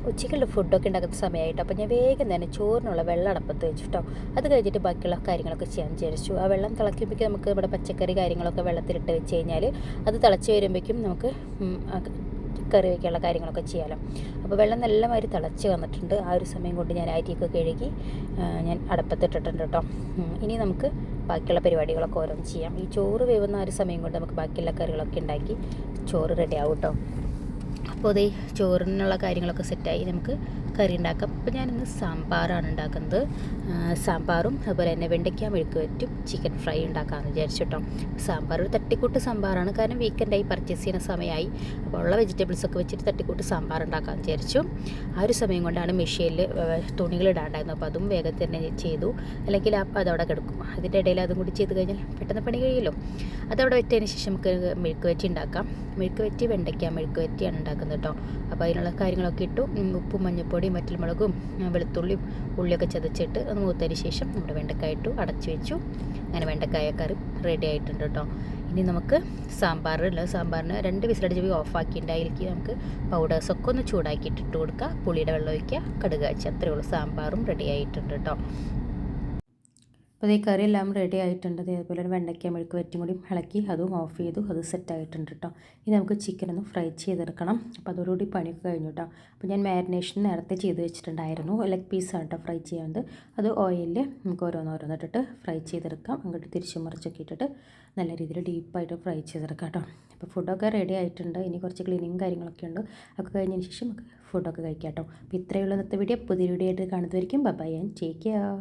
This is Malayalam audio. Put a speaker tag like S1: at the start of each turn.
S1: ഉച്ചയ്ക്കുള്ള ഫുഡൊക്കെ ഉണ്ടാക്കുന്ന സമയമായിട്ട് അപ്പോൾ ഞാൻ വേഗം തന്നെ ചോറിനുള്ള വെള്ളം അടുപ്പത്ത് വെച്ചിട്ടോ. അത് കഴിഞ്ഞിട്ട് ബാക്കിയുള്ള കാര്യങ്ങളൊക്കെ ചെയ്യാൻ വിചാരിച്ചു. ആ വെള്ളം തിളയ്ക്കുമ്പോഴേക്കും നമുക്ക് ഇവിടെ പച്ചക്കറി കാര്യങ്ങളൊക്കെ വെള്ളത്തിലിട്ട് വെച്ച് കഴിഞ്ഞാൽ അത് തിളച്ച് വരുമ്പോഴേക്കും നമുക്ക് കറി വയ്ക്കാനുള്ള കാര്യങ്ങളൊക്കെ ചെയ്യാമല്ലോ. അപ്പോൾ വെള്ളം നല്ല മാതിരി തിളച്ച് വന്നിട്ടുണ്ട്. ആ ഒരു സമയം കൊണ്ട് ഞാൻ അരിയൊക്കെ കഴുകി ഞാൻ അടുപ്പത്തിട്ടിട്ടുണ്ട് കേട്ടോ. ഇനി നമുക്ക് ബാക്കിയുള്ള പരിപാടികളൊക്കെ ഓരോന്ന് ചെയ്യാം. ഈ ചോറ് വേവുന്ന ആ ഒരു സമയം കൊണ്ട് നമുക്ക് ബാക്കിയുള്ള കറികളൊക്കെ ഉണ്ടാക്കി ചോറ് റെഡി ആവും കേട്ടോ. അപ്പോൾ അതേ ചോറിനുള്ള കാര്യങ്ങളൊക്കെ സെറ്റായി നമുക്ക് കറി ഉണ്ടാക്കാം. അപ്പോൾ ഞാനിന്ന് സാമ്പാറാണ് ഉണ്ടാക്കുന്നത്. സാമ്പാറും അതുപോലെ തന്നെ വെണ്ടയ്ക്ക മെഴുക്ക് വരട്ടും ചിക്കൻ ഫ്രൈ ഉണ്ടാക്കാമെന്ന് വിചാരിച്ചു കേട്ടോ. സാമ്പാർ ഒരു തട്ടിക്കൂട്ട് സാമ്പാറാണ്, കാരണം വീക്കെൻഡായി പർച്ചേസ് ചെയ്യുന്ന സമയമായി. അപ്പോൾ ഉള്ള വെജിറ്റബിൾസൊക്കെ വെച്ചിട്ട് തട്ടിക്കൂട്ട് സാമ്പാർ ഉണ്ടാക്കാമെന്ന് വിചാരിച്ചു. ആ ഒരു സമയം കൊണ്ടാണ് മെഷീനിൽ തുണികളിടാണ്ടായിരുന്നു. അപ്പോൾ അതും വേഗം തന്നെ ചെയ്തു, അല്ലെങ്കിൽ അതവിടെ കിടക്കും. അതിൻ്റെ ഇടയിൽ അതും കൂടി ചെയ്ത് കഴിഞ്ഞാൽ പെട്ടെന്ന് പണി കഴിയുമല്ലോ. അതവിടെ വെച്ചതിന് ശേഷം നമുക്ക് മെഴുക്ക് വരട്ടി ഉണ്ടാക്കാം. മെഴുക്ക് വരട്ടി വെണ്ടയ്ക്ക മെഴുക്ക് വരട്ടിയാണ് ഉണ്ടാക്കുന്നത് കേട്ടോ. അപ്പോൾ അതിനുള്ള കാര്യങ്ങളൊക്കെ ഇട്ടു. ഉപ്പും മഞ്ഞൾപ്പൊടിയും വറ്റൽമുളകും വെളുത്തുള്ളിയും ഉള്ളിയൊക്കെ ചതച്ചിട്ട് അത് മൂത്തതിന് ശേഷം നമ്മുടെ വെണ്ടക്കായ ഇട്ടു, അടച്ചു വെച്ചു. അങ്ങനെ വെണ്ടക്കായ കറി റെഡി ആയിട്ടുണ്ട് കേട്ടോ. ഇനി നമുക്ക് സാമ്പാറിന് 2 വിസിലടിച്ച് ഓഫാക്കിയിട്ട് അതിലേക്ക് നമുക്ക് പൗഡേഴ്സൊക്കെ ഒന്ന് ചൂടാക്കിയിട്ട് ഇട്ട് കൊടുക്കുക. പുളിയുടെ വെള്ളം ഒഴിക്കുക, കടുക് കാച്ചി, അത്രയേ ഉള്ളൂ. സാമ്പാറും റെഡി ആയിട്ടുണ്ട് കേട്ടോ. അപ്പോൾ ഈ കറി എല്ലാം റെഡി ആയിട്ടുണ്ട്. അതേപോലെ ഒരു വെണ്ടയ്ക്ക മെഴുക്ക് വരട്ടിയും കൂടി ഇളക്കി അതും ഓഫ് ചെയ്തു. അത് സെറ്റായിട്ടുണ്ട് കേട്ടോ. ഇനി നമുക്ക് ചിക്കൻ ഒന്ന് ഫ്രൈ ചെയ്തെടുക്കണം. അപ്പോൾ അതോടുകൂടി പണിയൊക്കെ കഴിഞ്ഞു കേട്ടോ. അപ്പോൾ ഞാൻ മാരിനേഷൻ നേരത്തെ ചെയ്ത് വെച്ചിട്ടുണ്ടായിരുന്നു. ലെഗ് പീസാണ് കേട്ടോ ഫ്രൈ ചെയ്യാനുണ്ട്. അത് ഓയിലിൽ നമുക്ക് ഓരോന്നോരോന്നിട്ടിട്ട് ഫ്രൈ ചെയ്തെടുക്കാം. അങ്ങോട്ട് തിരിച്ചു മറിച്ചൊക്കെ ഇട്ടിട്ട് നല്ല രീതിയിൽ ഡീപ്പായിട്ട് ഫ്രൈ ചെയ്തെടുക്കാം കേട്ടോ. അപ്പോൾ ഫുഡൊക്കെ റെഡി ആയിട്ടുണ്ട്. ഇനി കുറച്ച് ക്ലീനിങ് കാര്യങ്ങളൊക്കെ ഉണ്ട്. അതൊക്കെ കഴിഞ്ഞതിന് ശേഷം നമുക്ക് ഫുഡൊക്കെ കഴിക്കാം കേട്ടോ. അപ്പോൾ ഇത്രയുള്ള ഇന്നത്തെ വീഡിയോ. പുതിയ വീഡിയോ ആയിട്ട് കാണുന്നതായിരിക്കും. Bye and take care.